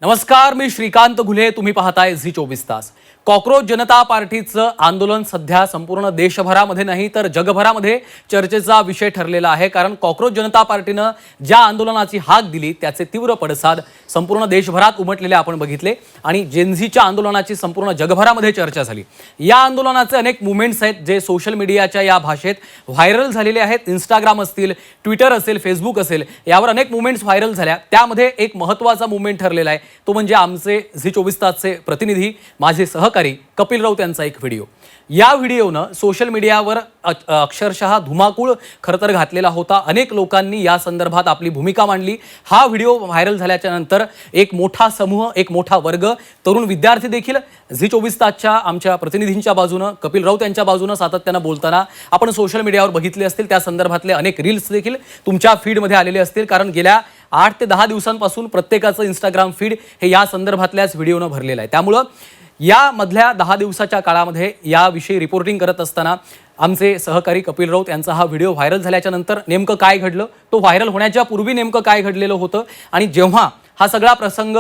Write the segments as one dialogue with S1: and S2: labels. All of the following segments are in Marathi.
S1: नमस्कार, मी श्रीकांत घुले. तुम्ही पाहताय झी 24 तास. कॉकरोच जनता पार्टीचं आंदोलन सध्या संपूर्ण देशभरामध्ये नाही तर जगभरामध्ये चर्चेचा विषय ठरलेला आहे. कारण कॉकरोच जनता पार्टीनं ज्या आंदोलनाची हाक दिली त्याचे तीव्र पडसाद संपूर्ण देशभरात उमटलेले आपण बघितले आणि जेनझीच्या आंदोलनाची संपूर्ण जगभरामध्ये चर्चा झाली. या आंदोलनाचे अनेक मुवमेंट्स आहेत जे सोशल मीडियाच्या या भाषेत व्हायरल झालेले आहेत. इंस्टाग्राम असतील, ट्विटर असेल, फेसबुक असेल, यावर अनेक मुवमेंट्स व्हायरल झाल्या. त्यामध्ये एक महत्त्वाचा मुवमेंट ठरलेला आहे तो म्हणजे आमचे झी 24 तासचे प्रतिनिधी, माझे सहकारी कपिल राऊत यांचा एक व्हिडिओ. या व्हिडिओनं सोशल मीडियावर अक्षरशः धुमाकूळ खरं तर घातलेला होता. अनेक लोकांनी या संदर्भात आपली भूमिका मांडली. हा व्हिडिओ व्हायरल झाल्याच्या नंतर एक मोठा समूह, एक मोठा वर्ग, तरुण विद्यार्थी देखील झी 24 तासच्या आमच्या प्रतिनिधींच्या बाजूनं, कपिल राऊत यांच्या बाजूनं सातत्यानं बोलताना आपण सोशल मीडियावर बघितले असतील. त्या संदर्भातले अनेक रील्स देखील तुमच्या फीडमध्ये आलेले असतील. कारण गेल्या 8 ते 10 दिवसांपासून प्रत्येकाचं इंस्टाग्राम फीड हे या संदर्भातल्याच व्हिडिओनं भरलेलं आहे. त्यामुळं या मधल्या 10 दिवसाच्या काळामध्ये याविषयी रिपोर्टिंग करत असताना आमचे सहकारी कपिल राऊत यांचा हा व्हिडिओ व्हायरल झाल्याच्या नंतर नेमकं काय घडलं, तो व्हायरल होण्याच्या पूर्वी नेमकं काय घडलेलं होतं आणि जेव्हा हा सगळा प्रसंग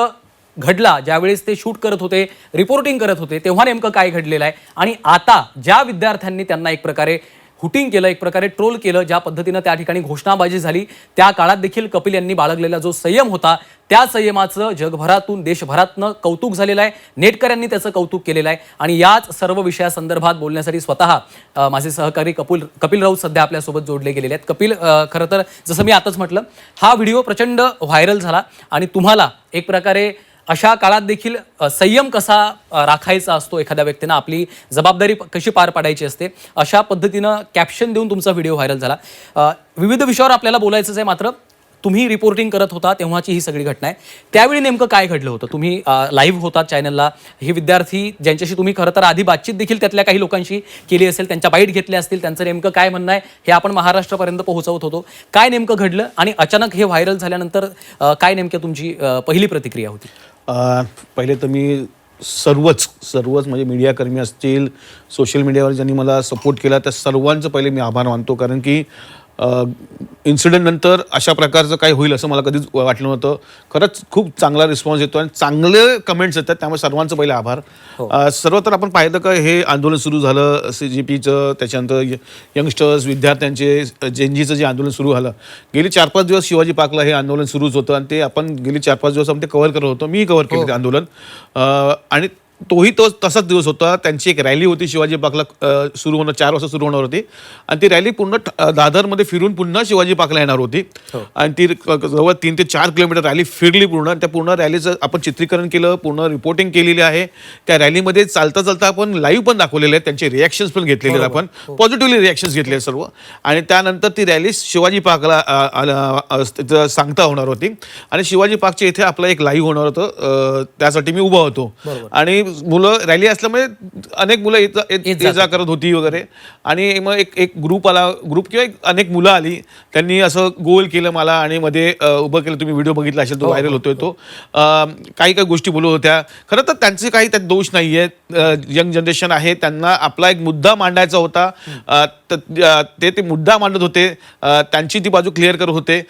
S1: घडला, ज्यावेळेस ते शूट करत होते, रिपोर्टिंग करत होते, तेव्हा नेमकं काय घडलेलं आहे आणि आता ज्या विद्यार्थ्यांनी त्यांना एक प्रकारे हुटिंग केलं, एक प्रकारे ट्रोल केलं, ज्या पद्धतीनं त्या ठिकाणी घोषणाबाजी झाली, त्या काळात देखील कपिल यांनी बाळगलेला जो संयम होता त्या संयमाचं जगभरातून, देशभरातनं कौतुक झालेलं आहे. नेटकऱ्यांनी त्याचं कौतुक केलेलं आहे आणि याच सर्व विषयासंदर्भात बोलण्यासाठी स्वतः माझे सहकारी कपिल राऊत सध्या आपल्यासोबत जोडले गेलेले आहेत. कपिल, खरं तर जसं मी आताच म्हटलं, हा व्हिडिओ प्रचंड व्हायरल झाला आणि तुम्हाला एक प्रकारे अशा काळात देखील संयम कसा राखायचा असतो, एखाद्या व्यक्तीनं आपली जबाबदारी कशी पार पाडायची असते, अशा पद्धतीनं कॅप्शन देऊन तुमचा व्हिडिओ व्हायरल झाला. विविध विषयावर आपल्याला बोलायचंच आहे, मात्र तुम्ही रिपोर्टिंग करत होता तेव्हाची ही सगळी घटना आहे. त्यावेळी नेमकं काय घडलं होतं? तुम्ही लाईव्ह होतात चॅनलला. हे विद्यार्थी ज्यांच्याशी तुम्ही खरं तर आधी बातचीत देखील त्यातल्या काही लोकांशी केली असेल, त्यांच्या बाईट घेतल्या असतील, त्यांचं नेमकं काय म्हणणं आहे हे आपण महाराष्ट्रापर्यंत पोहोचवत होतो. काय नेमकं घडलं आणि अचानक हे व्हायरल झाल्यानंतर काय नेमकं तुमची पहिली प्रतिक्रिया होती?
S2: पहिले तर मी सर्वच म्हणजे मीडियाकर्मी असतील, सोशल मीडियावर ज्यांनी मला सपोर्ट केला त्या सर्वांचं पहिले मी आभार मानतो. कारण की इन्सिडेंट नंतर अशा प्रकारचं काही होईल असं मला कधीच वाटलं नव्हतं. खरंच खूप चांगला रिस्पॉन्स येतो आणि चांगले कमेंट्स येतात, त्यामुळे सर्वांचं पहिले आभार. सर्वत्र आपण पाहिलं का हे आंदोलन सुरू झालं CGPचं, त्याच्यानंतर यंगस्टर्स, विद्यार्थ्यांचे, जेनजीचं जे आंदोलन सुरू झालं. गेली 4-5 दिवस शिवाजी पार्कला हे आंदोलन सुरूच होतं आणि ते आपण गेली 4-5 दिवस आपण ते कव्हर करत होतो. मी कव्हर केलं ते आंदोलन आणि तसाच दिवस होता. त्यांची एक रॅली होती शिवाजी पार्कला, सुरू होणं 4 वाजता सुरू होणार होती आणि ती रॅली पूर्ण दादरमध्ये फिरून पुन्हा शिवाजी पार्कला येणार होती आणि ती जवळ 3 ते 4 किलोमीटर रॅली फिरली पूर्ण. त्या पूर्ण रॅलीचं आपण चित्रीकरण केलं, पूर्ण रिपोर्टिंग केलेली आहे. त्या रॅलीमध्ये चालता चालता आपण लाईव्ह पण दाखवलेले आहेत, त्यांचे रिॲक्शन्स पण घेतलेले आहेत, आपण पॉझिटिव्हली रिॲक्शन्स घेतले सर्व. आणि त्यानंतर ती रॅली शिवाजी पार्कला सांगता होणार होती आणि शिवाजी पार्कच्या इथे आपलं एक लाईव्ह होणार होतं, त्यासाठी मी उभा होतो. आणि मुलं रॅली असल्यामुळे अनेक मुलं ये जा करत होती वगैरे आणि मग एक ग्रुप किंवा अनेक मुलं आली, त्यांनी असं गोल केलं मला आणि मध्ये उभं केलं. तुम्ही व्हिडिओ बघितला असेल, तो व्हायरल होतोय. तो काही गोष्टी बोलत होत्या. खरं तर त्यांचे काही त्यात दोष नाही आहेत. यंग जनरेशन आहे, त्यांना आपला एक मुद्दा मांडायचा होता, ते मुद्दा मांडत होते, त्यांची ती बाजू क्लिअर करत होते.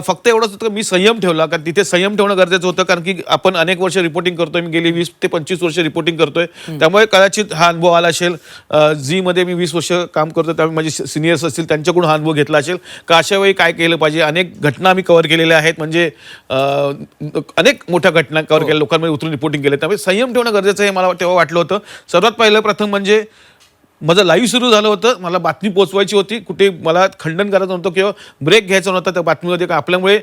S2: फक्त एवढंच होतं मी संयम ठेवला, कारण तिथे संयम ठेवणं गरजेचं होतं. कारण की आपण अनेक वर्ष रिपोर्टिंग करतोय, मी गेली 20 ते 25 वर्ष रिपोर्टिंग करतोय, त्यामुळे कदाचित हा अनुभव आला असेल. झीमध्ये मी 20 वर्ष काम करतोय, त्यामुळे माझे सिनियर्स असतील त्यांच्याकडून हा अनुभव घेतला असेल का अशा वेळी काय केलं पाहिजे. अनेक घटना आम्ही कव्हर केलेल्या आहेत, म्हणजे अनेक मोठ्या घटना कव्हर केल्या, लोकांमध्ये उतरून रिपोर्टिंग केलं. त्यामुळे संयम ठेवणं गरजेचं आहे मला तेव्हा वाटलं होतं. सर्वात पहिलं प्रथम म्हणजे माझं लाईव्ह सुरू झालं होतं, मला बातमी पोचवायची होती, कुठे मला खंडन करायचं नव्हतं किंवा ब्रेक घ्यायचा नव्हता त्या बातमीमध्ये. का आपल्यामुळे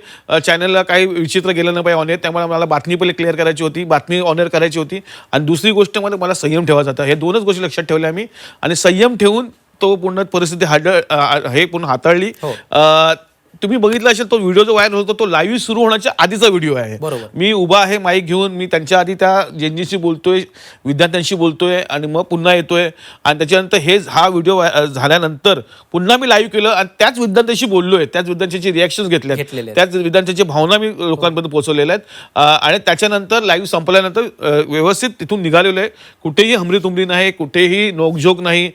S2: चॅनलला काही विचित्र गेलं नाही पाहिजे ऑन एअर, त्यामुळे मला बातमी पहिले क्लिअर करायची होती, बातमी ऑन एअर करायची होती. आणि दुसरी गोष्ट मध्ये मला संयम ठेवायचा होता. हे दोनच गोष्टी लक्षात ठेवल्या आम्ही आणि संयम ठेवून तो पूर्ण परिस्थिती पूर्ण हाताळली. तुम्ही बघितला असेल तो व्हिडिओ जो व्हायरल होतो तो लाईव्ह सुरू होण्याच्या आधीचा व्हिडिओ आहे. मी उभा आहे माईक घेऊन, मी त्यांच्या आधी त्या जेनजीशी बोलतोय, विद्यार्थ्यांशी बोलतोय आणि मग पुन्हा येतोय आणि त्याच्यानंतर हा व्हिडिओ झाल्यानंतर पुन्हा मी लाईव्ह केलं आणि त्याच विद्यार्थ्यांशी बोललोय, त्याच विद्यार्थ्यांची रिॲक्शन्स घेतल्या, त्याच विद्यार्थ्यांची भावना मी लोकांपर्यंत पोहोचवलेल्या आहेत. आणि त्याच्यानंतर लाईव्ह संपल्यानंतर व्यवस्थित तिथून निघालेलो आहे. कुठेही हमरी नाही, कुठेही नोकझोक नाही,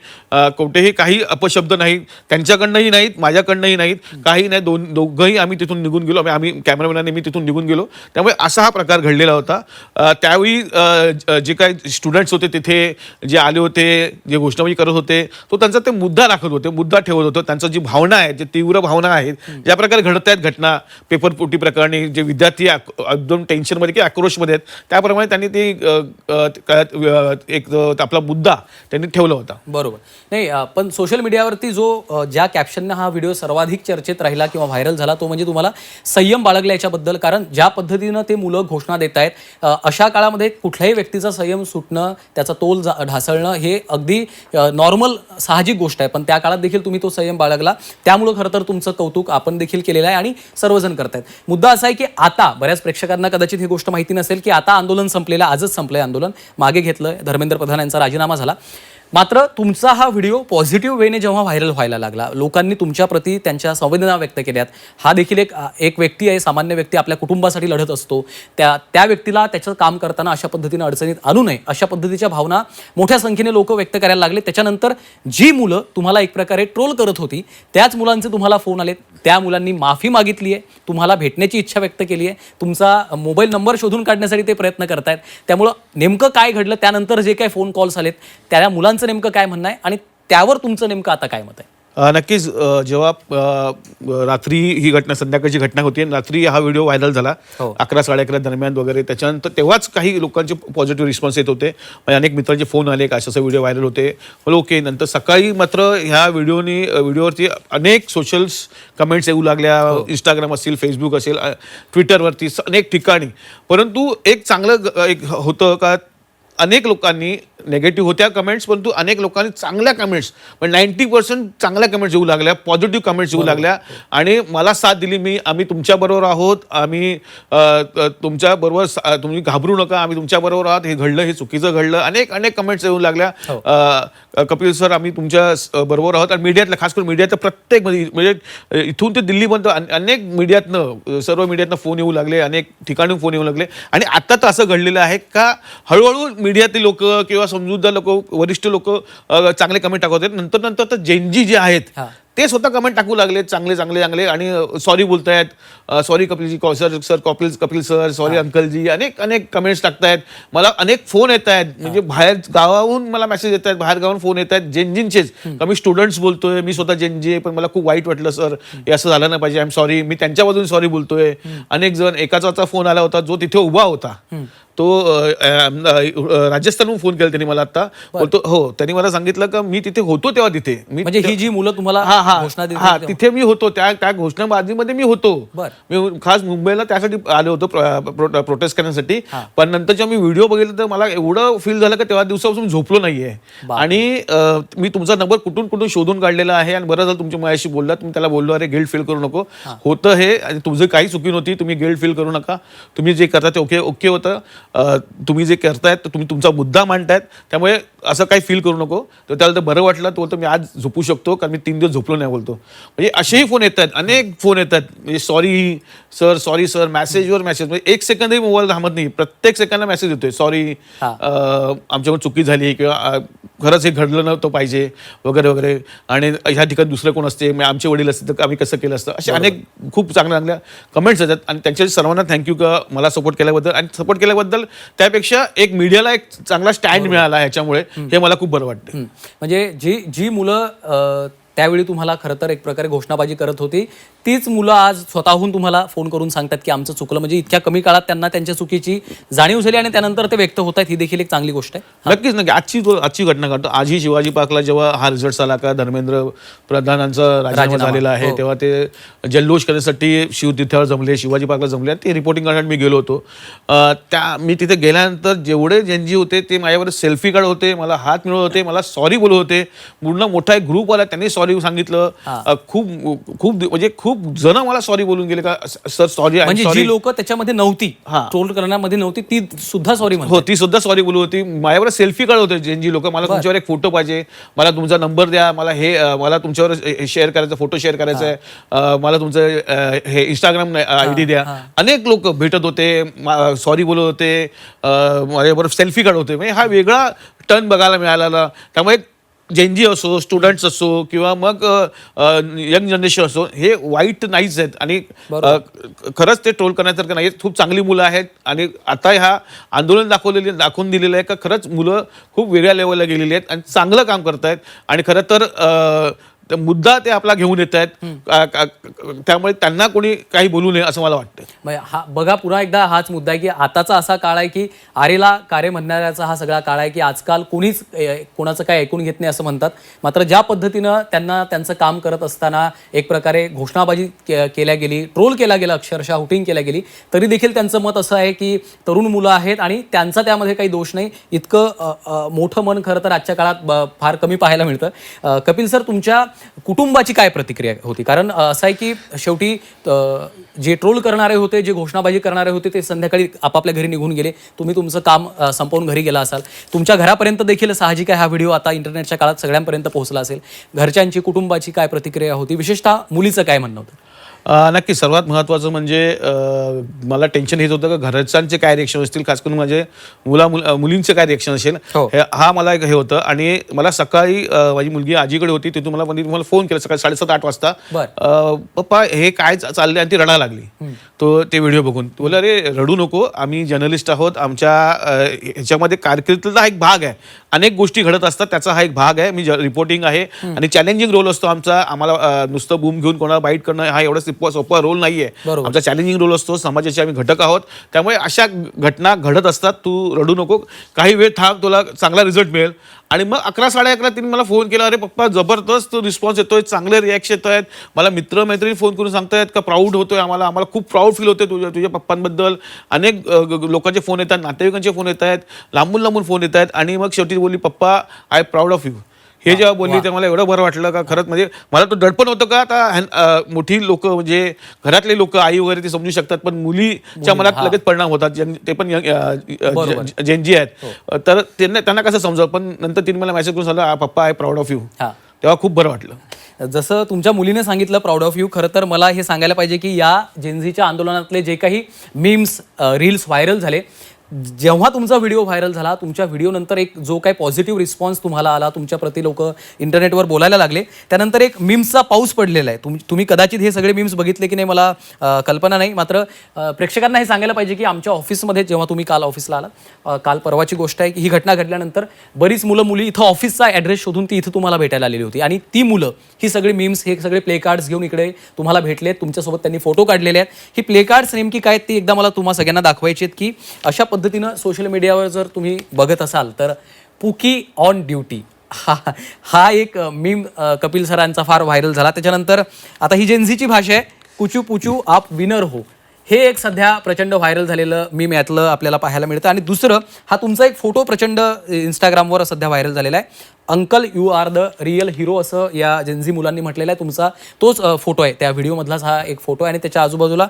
S2: कुठेही काही अपशब्द नाही, त्यांच्याकडनंही नाहीत, माझ्याकडनंही नाहीत, काही नाही. दोघंही आम्ही तिथून निघून गेलो, आम्ही कॅमेरामॅनने मी तिथून निघून गेलो. त्यामुळे असा हा प्रकार घडलेला होता. त्यावेळी जे काही स्टुडंट्स होते तिथे जे आले होते, जे घोषणाबाजी करत होते, तो त्यांचा ते मुद्दा दाखवत होते, मुद्दा ठेवत होतं. त्यांचं जी भावना आहे, जे तीव्र भावना आहेत, ज्या प्रकारे घडत आहेत घटना पेपरफुटी प्रकरणी, जे विद्यार्थी एकदम टेन्शनमध्ये किंवा आक्रोशमध्ये आहेत, त्याप्रमाणे त्यांनी ते एक आपला मुद्दा त्यांनी ठेवला होता.
S1: बरोबर. नाही, पण सोशल मीडियावरती जो ज्या कॅप्शनने हा व्हिडिओ सर्वाधिक चर्चेत राहिला किंवा व्हायरल झाला तो म्हणजे तुम्हाला संयम बाळगला याच्याबद्दल. कारण ज्या पद्धतीनं ते मुलं घोषणा देत आहेत, अशा काळामध्ये कुठल्याही व्यक्तीचा संयम सुटणं, त्याचा तोल ढासळणं हे अगदी नॉर्मल साहजिक गोष्ट आहे. पण त्या काळात देखील तुम्ही तो संयम बाळगला, त्यामुळं खरं तर तुमचं कौतुक आपण देखील केलेलं आहे आणि सर्वजण करतायत. मुद्दा असा आहे की आता बऱ्याच प्रेक्षकांना कदाचित ही गोष्ट माहिती नसेल की आता आंदोलन संपलेलं, आजच संपलंय आंदोलन, मागे घेतलं, धर्मेंद्र प्रधान यांचा राजीनामा झाला. मात्र तुमचा हा व्हिडिओ पॉझिटिव्ह वेने जेव्हा व्हायरल व्हायला लागला, लोकांनी तुमच्याप्रती त्यांच्या संवेदना व्यक्त केल्यात. हा देखील एक व्यक्ती आहे, सामान्य व्यक्ती आपल्या कुटुंबासाठी लढत असतो, त्या व्यक्तीला त्याचं काम करताना अशा पद्धतीनं अडचणीत आणू नये, अशा पद्धतीच्या भावना मोठ्या संख्येने लोक व्यक्त करायला लागले. त्याच्यानंतर जी मुलं तुम्हाला एक प्रकारे ट्रोल करत होती, त्याच मुलांचे तुम्हाला फोन आलेत, त्या मुलांनी माफी मागितली आहे, तुम्हाला भेटण्याची इच्छा व्यक्त केली आहे, तुमचा मोबाईल नंबर शोधून काढण्यासाठी ते प्रयत्न करतायत. त्यामुळं नेमकं काय घडलं, त्यानंतर जे काही फोन कॉल्स आलेत, त्या मुलांचं नेमकं काय म्हणणं आहे आणि त्यावर तुमचं नेमकं आता काय मत आहे?
S2: नक्कीच. जेव्हा रात्री ही घटना, संध्याकाळची घटना होती, रात्री हा व्हिडिओ व्हायरल झाला 11 साडे 11 दरम्यान वगैरे, त्याच्यानंतर तेव्हाच काही लोकांचे पॉझिटिव्ह रिस्पॉन्स येत होते. अनेक मित्रांचे फोन आले, असे व्हिडिओ व्हायरल होते. ओके. नंतर सकाळी मात्र ह्या व्हिडिओवरती अनेक सोशल्स कमेंट्स येऊ लागल्या. इंस्टाग्राम असेल, फेसबुक असेल, ट्विटरवरती अनेक ठिकाणी. परंतु एक चांगलं एक होतं का अनेक लोकांनी नेगेटिव्ह होत्या कमेंट्स, परंतु अनेक लोकांनी चांगल्या कमेंट्स, पण 90% चांगल्या कमेंट्स येऊ लागल्या, पॉझिटिव्ह कमेंट्स येऊ लागल्या आणि मला साथ दिली. आम्ही तुमच्याबरोबर आहोत, आम्ही तुमच्याबरोबर, तुम्ही घाबरू नका, आम्ही तुमच्याबरोबर आहोत, हे घडलं, हे चुकीचं घडलं, अनेक कमेंट्स येऊ लागल्या. कपिल सर, आम्ही तुमच्या बरोबर आहोत. आणि मीडियातलं, खास करून मीडियातलं प्रत्येक म्हणजे इथून ते दिल्लीपर्यंत अनेक मीडियातनं, सर्व मीडियातनं फोन येऊ लागले, अनेक ठिकाणी फोन येऊ लागले. आणि आता तर असं घडलेलं आहे का हळूहळू मीडियातले लोक किंवा समजूतदार लोक, वरिष्ठ लोक चांगले कमेंट टाकत आहेत. नंतर तर जेनजी जे आहेत ते स्वतः कमेंट टाकू लागले, चांगले आणि सॉरी बोलतायत, sorry कपिलजी, sir Kapil sir, sorry अंकलजी, अनेक कमेंट्स टाकतायत. मला अनेक फोन येत आहेत, म्हणजे बाहेर गावाहून मला मेसेज येत आहेत, बाहेर गावाहून फोन येत आहेत जेनजींचेच. मी स्टुडंट्स बोलतोय, मी स्वतः जेनजी आहे, पण मला खूप वाईट वाटलं सर, हे असं झालं नाही पाहिजे, आय एम सॉरी. मी त्यांच्या बाजून सॉरी बोलतोय. अनेक जण, एकाचा फोन आला होता जो तिथे उभा होता, तो राजस्थानहून फोन केला त्यांनी मला आता. बोलतो हो, त्यांनी मला सांगितलं का मी तिथे होतो तेव्हा, तिथे मी, म्हणजे
S1: ही जी मुलं तुम्हाला
S2: तिथे मी होतो, त्या घोषणाबाजीमध्ये मी होतो. मी खास मुंबईला त्यासाठी आलो होतो, प्रोटेस्ट करण्यासाठी. पण नंतर जेव्हा मी व्हिडिओ बघितला तर मला एवढं फील झालं की तेव्हा दिवसापासून झोपलो नाहीये. आणि मी तुमचा नंबर कुठून शोधून काढलेला आहे आणि बरं झालं तुमच्या माझ्याशी बोललात. मी त्याला बोललो, अरे गिल्ट फील करू नको, होतं हे, आणि तुझं काही चुकी नव्हती, तुम्ही गिल्ट फील करू नका, तुम्ही जे करता ते ओके होतं, तुम्ही जे करतायत तुम्ही तुमचा मुद्दा मांडतायत, त्यामुळे असं काही फील करू नको. तर त्याला तर बरं वाटलं, तो बोलतो मी आज झोपू शकतो कारण मी 3 दिवस झोपलो नाही, बोलतो. म्हणजे असेही फोन येत आहेत, अनेक फोन येतात, म्हणजे सॉरी सर, मेसेजवर मेसेज, म्हणजे 1 सेकंदही मोबाईल थांबत नाही, प्रत्येक सेकंदला मेसेज येतोय, सॉरी आमच्याकडून चुकी झाली, किंवा खरंच हे घडलं नव्हतं पाहिजे वगैरे. आणि ह्या ठिकाणी दुसरं कोण असते, आमचे वडील असते तर आम्ही कसं केलं असतं, असे अनेक खूप चांगल्या कमेंट्स येतात. आणि त्यांच्या सर्वांना थँक्यू का मला सपोर्ट केल्याबद्दल. आणि सपोर्ट केल्याबद्दल त्यापेक्षा एक मीडियाला एक चांगला स्टँड मिळाला ह्याच्यामुळे, हे मला खूप बरं वाटतं.
S1: म्हणजे जी मुलं त्यावेळी तुम्हाला खरं तर एक प्रकारे घोषणाबाजी करत होती, तीच मुलं आज स्वतःहून तुम्हाला फोन करून सांगतात की आमचं चुकलं. म्हणजे इतक्या कमी काळात त्यांना त्यांच्या चुकीची जाणीव झाली आणि त्यानंतर ते व्यक्त होत आहेत, ही देखील एक चांगली गोष्ट आहे.
S2: नक्कीच. आजची घटना काढतो. आजही शिवाजी पार्कला जेव्हा हा रिझल्ट आला का धर्मेंद्र प्रधानांचा राजीनामा झालेला आहे, तेव्हा ते जल्लोष करण्यासाठी शिवतीर्थावर जमले, शिवाजी पार्कला जमले, ते रिपोर्टिंग करण्यासाठी मी गेलो होतो. मी तिथे गेल्यानंतर जेवढे जेनजी होते ते माझ्यावर सेल्फी काढत होते, मला हात मिळवत होते, मला सॉरी बोलत होते. पूर्ण मोठा एक ग्रुप आला, त्यांनी सॉरी सांगितलं. खूप जण मला सॉरी बोलून गेले का सर सॉरी.
S1: म्हणजे जी लोक त्याच्यामध्ये नव्हती, ट्रोल करण्यामध्ये नव्हती, ती सुद्धा सॉरी
S2: हो, ती सुद्धा सॉरी बोलू होती. माझ्यावर सेल्फी काढत होते जेनजी लोक, मला तुमच्यावर एक फोटो पाहिजे, मला तुमचा नंबर द्या, मला तुमच्यावर शेअर करायचं, फोटो शेअर करायचा आहे, मला तुमचं हे इंस्टाग्राम ID द्या. अनेक लोक भेटत होते, सॉरी बोलत होते, माझ्याबरोबर सेल्फी काढत होते. म्हणजे हा वेगळा टर्न बघायला मिळाला. त्यामुळे जेनजी असो, स्टुडंट्स असो किंवा मग यंग जनरेशन असो, हे वाईट नाहीच आहेत आणि खरंच ते ट्रोल करण्यासारखं नाही. खूप चांगली मुलं आहेत आणि आता ह्या आंदोलन दाखवून दिलेलं आहे का खरंच मुलं खूप वेगळ्या लेवलला गेलेली आहेत आणि चांगलं काम करतायत आणि खरं तर मुद्दा ते आपला घेऊन येत आहेत. त्यामुळे त्यांना कोणी काही बोलू नये असं मला वाटतं.
S1: हा बघा, पुन्हा एकदा हाच मुद्दा आहे की आताचा असा काळ आहे की आरेला कार्य म्हणणाऱ्याचा हा सगळा काळ आहे की आजकाल कोणीच कोणाचं काय ऐकून घेत नाही असं म्हणतात. मात्र ज्या पद्धतीनं त्यांना त्यांचं काम करत असताना एक प्रकारे घोषणाबाजी केल्या गेली, ट्रोल केला गेला, अक्षरशः हुटिंग केल्या गेली, तरी देखील त्यांचं मत असं आहे की तरुण मुलं आहेत आणि त्यांचा त्यामध्ये काही दोष नाही. इतकं मोठं मन खरं तर आजच्या काळात फार कमी पाहायला मिळतं. कपिल सर, तुमच्या कुटुंबाची काय प्रतिक्रिया होती? कारण असं आहे की शेवटी जे ट्रोल करणारे होते, जे घोषणाबाजी करणारे होते, ते संध्याकाळी आपापल्या घरी निघून गेले. तुम्ही तुमचं काम संपवून घरी गेला असाल. तुमच्या घरापर्यंत देखील साहजिक आहे हा व्हिडिओ आता इंटरनेटच्या काळात सगळ्यांपर्यंत पोहोचला असेल. घरच्यांची, कुटुंबाची काय प्रतिक्रिया होती? विशेषतः मुलीचं काय म्हणणं होतं?
S2: नक्की सर्वात महत्त्वाचं म्हणजे मला टेन्शन हेच होतं का घरच्यांचे काय रिएक्शन असतील, खास करून माझे मुलींचे काय रिएक्शन असेल, हा मला एक हे होतं. आणि मला सकाळी माझी मुलगी आजीकडे होती, तिथून मला फोन केला सकाळी 7:30-8 वाजता, पप्पा हे काय चाललंय, आणि ती रडायला लागली ते व्हिडिओ बघून. बोला, अरे रडू नको, आम्ही जर्नलिस्ट आहोत, आमच्या ह्याच्यामध्ये कारकिर्दीचा हा एक भाग आहे, अनेक गोष्टी घडत असतात, त्याचा हा एक भाग आहे. मी रिपोर्टिंग आहे आणि चॅलेंजिंग रोल असतो आमचा. आम्हाला नुसतं बूम घेऊन कोणाला बाईट करणं हा एवढा सोपा रोल नाहीये. आमचा चॅलेंजिंग रोल असतो, समाजाचे आम्ही घटक आहोत. त्यामुळे अशा घटना घडत असतात, तू रडू नको, काही वेळ थांब, तुला चांगला रिझल्ट मिळेल. आणि मग 11-11:30 तिने मला फोन केला, अरे पप्पा जबरदस्त रिस्पॉन्स येतोय, चांगले रिॲक्शन येत आहेत, मला मित्रमैत्रिणी फोन करून सांगतायत का प्राऊड होतोय, आम्हाला खूप प्राऊड फील होते तुझ्या पप्पांबद्दल. अनेक लोकांचे फोन येतात, नातेवाईकांचे फोन येत आहेत, लांबून फोन येत आहेत. आणि मग शेवटी बोलली, पप्पा आय प्राऊड ऑफ यू. हे जेव्हा बोलली तेव्हा मला एवढं बरं वाटलं का खरंच, म्हणजे मला तो दडपण होतं का आता मोठी लोक म्हणजे घरातले लोक, आई वगैरे ते समजू शकतात, पण मुलीच्या मनात लगेच परिणाम होतात, ते पण जेनजी आहेत, तर त्यांना कसं समजावं. पण नंतर तिने मला मेसेज करून सांगितलं, पप्पा आय प्राऊड ऑफ यू. तेव्हा खूप बरं वाटलं.
S1: जसं तुमच्या मुलीने सांगितलं प्राऊड ऑफ यू, खरं तर मला हे सांगायला पाहिजे की या जेनझीच्या आंदोलनातले जे काही मीम्स, रील्स व्हायरल झाले, जेव्हा तुमचा व्हिडिओ व्हायरल झाला, तुमच्या व्हिडिओनंतर एक जो काही पॉझिटिव्ह रिस्पॉन्स तुम्हाला आला, तुमच्या प्रति लोक इंटरनेटवर बोलायला लागले, त्यानंतर एक मीम्सचा पाऊस पडलेला आहे. तुम्ही कदाचित हे सगळे मीम्स बघितले की नाही मला कल्पना नाही. मात्र प्रेक्षकांना हे सांगायला पाहिजे की आमच्या ऑफिसमध्ये जेव्हा तुम्ही काल ऑफिसला आलात, काल परवाची गोष्ट आहे की ही घटना घडल्यानंतर बरीच मुली इथं ऑफिसचा ॲड्रेस शोधून ती इथं तुम्हाला भेटायला आलेली होती. आणि ती मुलं ही सगळी मीम्स, हे सगळे प्ले कार्ड्स घेऊन इकडे तुम्हाला भेटलेत, तुमच्यासोबत त्यांनी फोटो काढलेले आहेत. ही प्ले कार्ड्स नेमकी काय ती एकदा मला तुम्हा सगळ्यांना दाखवायची आहेत की अशा पद्धतीनं सोशल मीडियावर जर तुम्ही बघत असाल तर पुकी ऑन ड्युटी हा एक मीम कपिल सरांचा फार व्हायरल झाला. त्याच्यानंतर आता ही जेनझीची भाषा आहे, कुचू पुचू आप विनर हो, हे एक सध्या प्रचंड व्हायरल झालेलं मीम यातलं आपल्याला पाहायला मिळतं. आणि दुसरं, हा तुमचा एक फोटो प्रचंड इंस्टाग्रामवर सध्या व्हायरल झालेला आहे. Uncle you are the real hero असं या जेनझी मुलांनी म्हटलेलं आहे. तुमचा तोच फोटो आहे, त्या व्हिडिओमधलाच हा एक फोटो आहे. आणि त्याच्या आजूबाजूला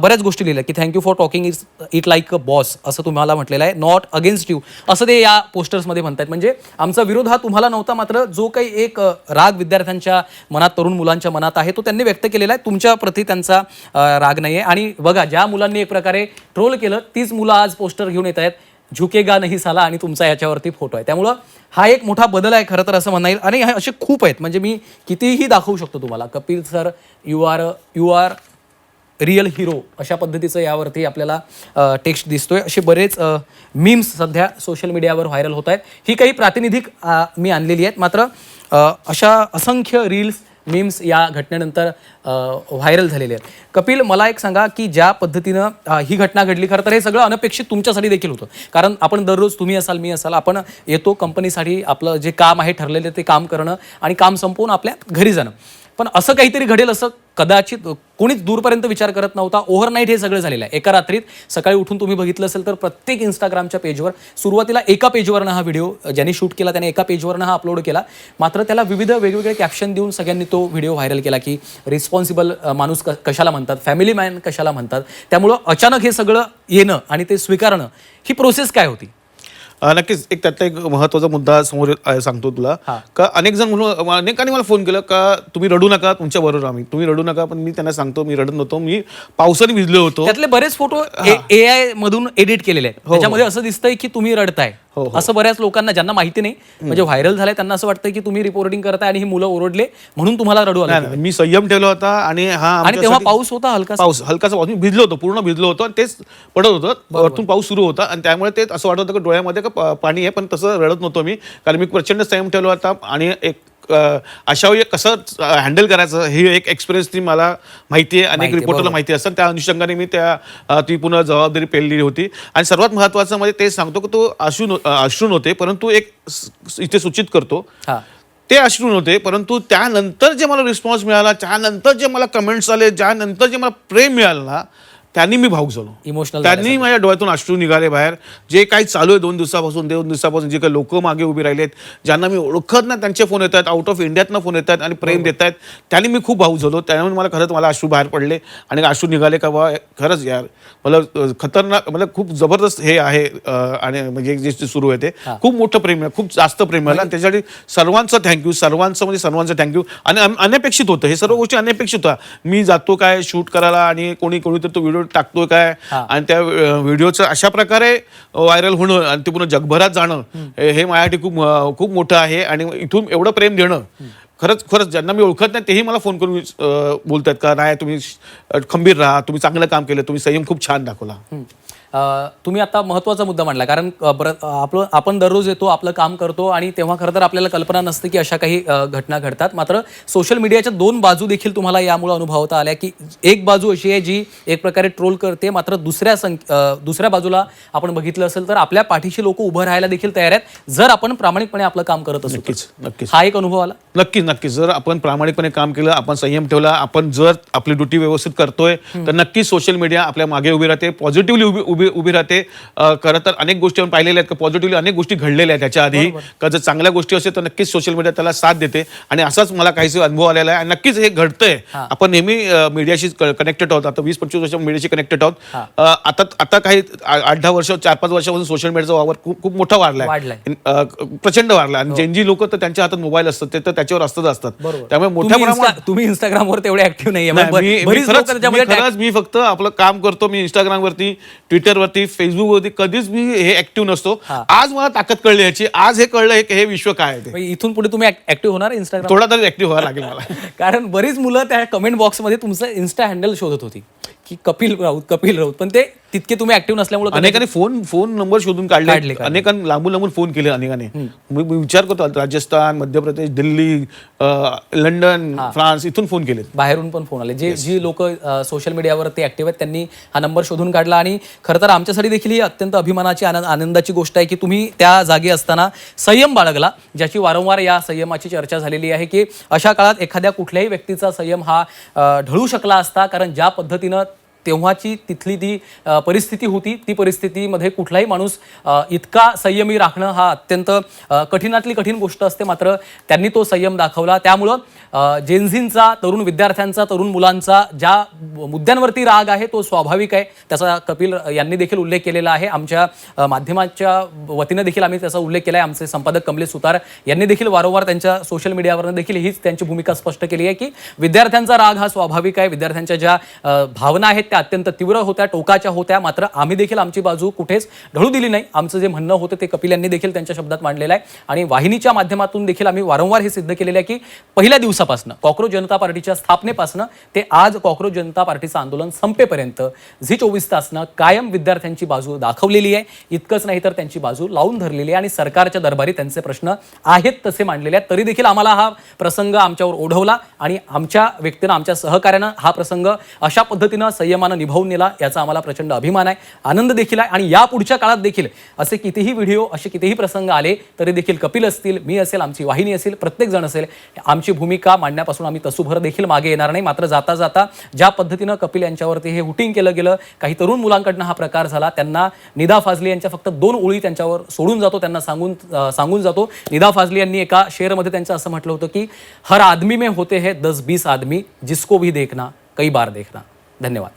S1: बऱ्याच गोष्टी लिहिल्या की thank you for talking it like a boss असं तुम्हाला म्हटलेलं आहे. नॉट अगेन्स्ट यू असं ते या पोस्टर्समध्ये म्हणतात. म्हणजे आमचा विरोध हा तुम्हाला नव्हता, मात्र जो काही एक राग विद्यार्थ्यांच्या मनात, तरुण मुलांच्या मनात आहे, तो त्यांनी व्यक्त केलेला आहे. तुमच्या प्रति त्यांचा राग नाही आहे. आणि बघा, ज्या मुलांनी एक प्रकारे ट्रोल केलं तीच मुलं आज पोस्टर घेऊन येत आहेत, झुकेगा नाही साला, आणि तुमचा याच्यावरती फोटो आहे. त्यामुळं हा एक मोठा बदल आहे खरं तर असं म्हणता येईल. आणि हे असे खूप आहेत, म्हणजे मी कितीही दाखवू शकतो तुम्हाला. Kapil sir you are real hero अशा पद्धतीचं यावरती आपल्याला टेक्स्ट दिसतोय. असे बरेच मीम्स सध्या सोशल मीडियावर व्हायरल होत आहेत. ही काही प्रातिनिधिक मी आणलेली आहेत, मात्र अशा असंख्य रील्स, मीम्स या घटनेनंतर व्हायरल झालेले आहेत. कपिल, मला एक सांगा की ज्या पद्धतीनं ही घटना घडली, खरं तर हे सगळं अनपेक्षित तुमच्यासाठी देखील होतं. कारण आपण दररोज, तुम्ही असाल, मी असाल, आपण येतो कंपनीसाठी, आपलं जे काम आहे ठरलेलं ते काम करणं आणि काम संपवून आपल्या घरी जाणं. पण असं काहीतरी घडेल असं कदाचित कोणीच दूरपर्यंत विचार करत नव्हता. ओव्हरनाईट हे सगळं झालेलं आहे. एका रात्रीत सकाळी उठून तुम्ही बघितलं असेल तर प्रत्येक इंस्टाग्रामच्या पेजवर सुरुवातीला एका पेजवरनं हा व्हिडिओ, ज्यांनी शूट केला त्याने एका पेजवरनं हा अपलोड केला. मात्र त्याला विविध वेगवेगळे कॅप्शन देऊन सगळ्यांनी तो व्हिडिओ व्हायरल केला की रिस्पॉन्सिबल माणूस कशाला म्हणतात, फॅमिली मॅन कशाला म्हणतात. त्यामुळं अचानक हे सगळं येणं आणि ते स्वीकारणं, ही प्रोसेस काय होती?
S2: नक्कीच एक त्यातला एक महत्त्वाचा मुद्दा समोर सांगतो तुला का अनेकांनी मला फोन केला का तुम्ही रडू नका, तुमच्या बरोबर आम्ही, तुम्ही रडू नका. पण मी त्यांना सांगतो मी रडत नव्हतो, मी पावसाने भिजलो होतो.
S1: त्यातले बरेच फोटो AI मधून एडिट केलेले आहेत, त्याच्यामध्ये असं दिसतंय की तुम्ही रडताय.
S2: हो.
S1: असं बऱ्याच लोकांना ज्यांना माहिती नाही म्हणजे व्हायरल झालंय त्यांना असं वाटतं की तुम्ही रिपोर्टिंग करताय आणि ही मुलं ओरडले म्हणून तुम्हाला रडू आलं.
S2: नाही, मी संयम ठेवला होता आणि
S1: आणि तेव्हा
S2: आमच्यासाठी-
S1: पाऊस होता हलका.
S2: पाऊस हलकासा पाऊस, मी भिजलो होतो, पूर्ण भिजलो होतो आणि तेच पडत होतं, वरतून पाऊस सुरू होता आणि त्यामुळे ते असं वाटत होतं की डोळ्यामध्ये का पाणी आहे, पण तसं रडत नव्हतो मी, कारण मी प्रचंड संयम ठेवला होता आणि एक अशा वेळी कसं हँडल करायचं ही एक एक्सपिरियन्स ती मला माहिती आहे, अनेक रिपोर्टरला माहिती असतं. त्या अनुषंगाने मी ती पुन्हा जबाबदारी पेललेली होती. आणि सर्वात महत्त्वाचं म्हणजे ते सांगतो की तो अश्रू नव्हते, परंतु एक इथे सूचित करतो ते अश्रू नव्हते, परंतु त्यानंतर जे मला रिस्पॉन्स मिळाला, त्यानंतर जे मला कमेंट्स आले, ज्यानंतर जे मला प्रेम मिळालं ना, त्यांनी मी भावूक झालो.
S1: इमोशनल
S2: त्यांनी माझ्या डोळ्यातून अश्रू निघाले बाहेर. जे काही चालू आहे 2 दिवसापासून जे काही लोक मागे उभी राहिलेत, ज्यांना मी ओळखत नाही त्यांचे फोन येतात, आउट ऑफ इंडियातनं फोन येतात आणि प्रेम देत आहेत, त्यांनी मी खूप भावूक झालो. त्यामुळे मला अश्रू बाहेर पडले आणि अश्रू निघाले का बा खरंच यार मला खतरनाक, मला खूप जबरदस्त हे आहे आणि म्हणजे जे सुरू आहे ते खूप मोठं प्रेम आहे, खूप जास्त प्रेम आहे आणि त्याच्यासाठी सर्वांचं थँक्यू, सर्वांचं थँक्यू. आणि अनपेक्षित होतं, हे सर्व गोष्टी अनपेक्षित होत्या. मी जातो काय शूट करायला आणि कोणीतरी तो व्हिडिओ टाकतोय काय आणि त्या व्हिडिओचं अशा प्रकारे व्हायरल होणं आणि ते पुन्हा जगभरात जाणं हे माझ्यासाठी खूप मोठं आहे. आणि इथून एवढं प्रेम देणं खरंच ज्यांना मी ओळखत नाही तेही मला फोन करून बोलतात का नाही तुम्ही खंबीर राहा, तुम्ही चांगलं काम केलं, तुम्ही संयम खूप छान दाखवला.
S1: तुम्ही आता महत्त्वाचा मुद्दा मांडला, कारण आपण दररोज येतो, आपलं काम करतो आणि तेव्हा खरं तर आपल्याला कल्पना नसते की अशा काही घटना घडतात. मात्र सोशल मीडियाच्या 2 बाजू देखील तुम्हाला यामुळे अनुभवता आल्या, की एक बाजू अशी आहे जी एक प्रकारे ट्रोल करते, मात्र दुसऱ्या बाजूला आपण बघितलं असेल तर आपल्या पाठीशी लोक उभं राहायला देखील तयार आहेत जर आपण प्रामाणिकपणे आपलं काम करत असू.
S2: नक्कीच
S1: हा एक अनुभव आला.
S2: नक्कीच जर आपण प्रामाणिकपणे काम केलं, आपण संयम ठेवला, आपण जर आपली ड्युटी व्यवस्थित करतोय तर नक्कीच सोशल मीडिया आपल्या मागे उभी राहते, पॉझिटिव्हली उभी राहते. खरं तर अनेक गोष्टी आपण पाहिलेल्या आहेत का पॉझिटिव्हली अनेक गोष्टी घडलेल्या आहेत त्याच्या आधी, का जर चांगल्या गोष्टी असेल तर नक्कीच सोशल मीडिया त्याला साथ देते. आणि असाच मला काहीच अनुभव आलेला आहे आणि नक्कीच हे घडतंय. आपण नेहमी मीडियाशी कनेक्टेड आहोत, आता 20-25 वर्ष मीडियाशी कनेक्टेड आहोत. आता काही 8-10 वर्ष 4-5 वर्षापासून सोशल मीडियाचा वापर खूप मोठा वाढलाय, प्रचंड वाढला. आणि ज्यांची लोक तर त्यांच्या हातात मोबाईल असतात ते तर त्याच्यावर असतात. त्यामुळे मोठ्या प्रमाणात
S1: तुम्ही इंस्टाग्रामवर तेवढे ऍक्टिव्ह नाहीये.
S2: मी फक्त आपलं काम करतो. मी इंस्टाग्रामवरती, ट्विटरवरती, फेसबुकवरती कधीच मी हे ऍक्टिव्ह नसतो. आज मला ताकद कळली याची, आज हे कळलं की हे विश्व काय आहे.
S1: इथून पुढे तुम्ही ऍक्टिव्ह होणार इंस्टाग्राम?
S2: थोडा तरी ऍक्टिव्ह व्हायला लागेल मला.
S1: कारण बरीच मुलं त्या कमेंट बॉक्समध्ये तुमचं इन्स्टा हँडल शोधत होती की कपिल राऊत, पण ते तितके तुम्ही ऍक्टिव्ह नसल्यामुळे
S2: अनेकांनी फोन नंबर शोधून काढले, अनेकांनी लांबून फोन केले अनेकांनी. मी विचार करतो राजस्थान, मध्य प्रदेश, दिल्ली, लंडन, फ्रान्स इथून फोन केले,
S1: बाहेरून पण फोन आले. जी लोक सोशल मीडियावरती ऍक्टिव्ह आहेत त्यांनी हा नंबर शोधून काढला. आणि खरं तर आमच्यासाठी देखील ही अत्यंत अभिमानाची आनंदाची गोष्ट आहे की तुम्ही त्या जागी असताना संयम बाळगला, ज्याची वारंवार या संयमाची चर्चा झालेली आहे की अशा काळात एखाद्या कुठल्याही व्यक्तीचा संयम हा ढळू शकला असता. कारण ज्या पद्धतीनं तेव्हाची तिथली ती परिस्थिती होती, ती परिस्थितीमध्ये कुठलाही माणूस इतका संयमी राखणं हा अत्यंत कठीणातली कठीण गोष्ट असते. मात्र त्यांनी तो संयम दाखवला. त्यामुळं जेनझींचा, तरुण विद्यार्थ्यांचा, तरुण मुलांचा ज्या मुद्द्यांवरती राग आहे तो स्वाभाविक आहे. त्याचा कपिल यांनी देखील उल्लेख केलेला आहे. आमच्या माध्यमाच्या वतीनं देखील आम्ही त्याचा उल्लेख केला आहे. आमचे संपादक कमलेश सुतार यांनी देखील वारंवार त्यांच्या सोशल मीडियावरनं देखील हीच त्यांची भूमिका स्पष्ट केली आहे की विद्यार्थ्यांचा राग हा स्वाभाविक आहे. विद्यार्थ्यांच्या ज्या भावना आहेत त्या अत्यंत तीव्र होत्या, टोकाच्या होत्या. मात्र आम्ही देखील आमची बाजू कुठेच ढळू दिली नाही. आमचं जे म्हणणं होतं ते कपिल यांनी देखील त्यांच्या शब्दात मांडलेलं आहे. आणि वाहिनीच्या माध्यमातून देखील आम्ही वारंवार हे सिद्ध केलेलं आहे की पहिल्या दिवसापासून, कॉक्रोच जनता पार्टीच्या स्थापनेपासून ते आज कॉक्रोच जनता पार्टीचं आंदोलन संपेपर्यंत झी 24 तासनं कायम विद्यार्थ्यांची बाजू दाखवलेली आहे. इतकंच नाही तर त्यांची बाजू लावून धरलेली आहे आणि सरकारच्या दरबारी त्यांचे प्रश्न आहेत तसे मांडलेले आहेत. तरी देखील आम्हाला हा प्रसंग आमच्यावर ओढवला आणि आमच्या व्यक्तीनं, आमच्या सहकार्यानं हा प्रसंग अशा पद्धतीनं संयमानं निभावून नेला, याचा आम्हाला प्रचंड अभिमान आहे, आनंद देखील आहे. आणि या पुढच्या काळात देखील असे कितीही व्हिडिओ, असे कितीही प्रसंग आले तरी देखील कपिल असतील, मी असेल, आमची वाहिनी असेल, प्रत्येक जण असेल, आमची भूमिका मांडण्यापासून आम्ही तसूभर देखील मागे येणार नाही. मात्र जाता जाता ज्या पद्धतीनं कपिल यांच्यावरती हे हुटिंग केलं गेलं, काही तरुण मुलांकडनं हा प्रकार झाला, त्यांना निदा फाजली यांच्या फक्त 2 ओळी त्यांच्यावर सोडून जातो, त्यांना सांगून जातो. निदा फाजली यांनी एका शेअरमध्ये त्यांचं असं म्हटलं होतं की हर आदमी में होते हैं 10-20 आदमी, जिसको भी देखना कई बार देखना. धन्यवाद.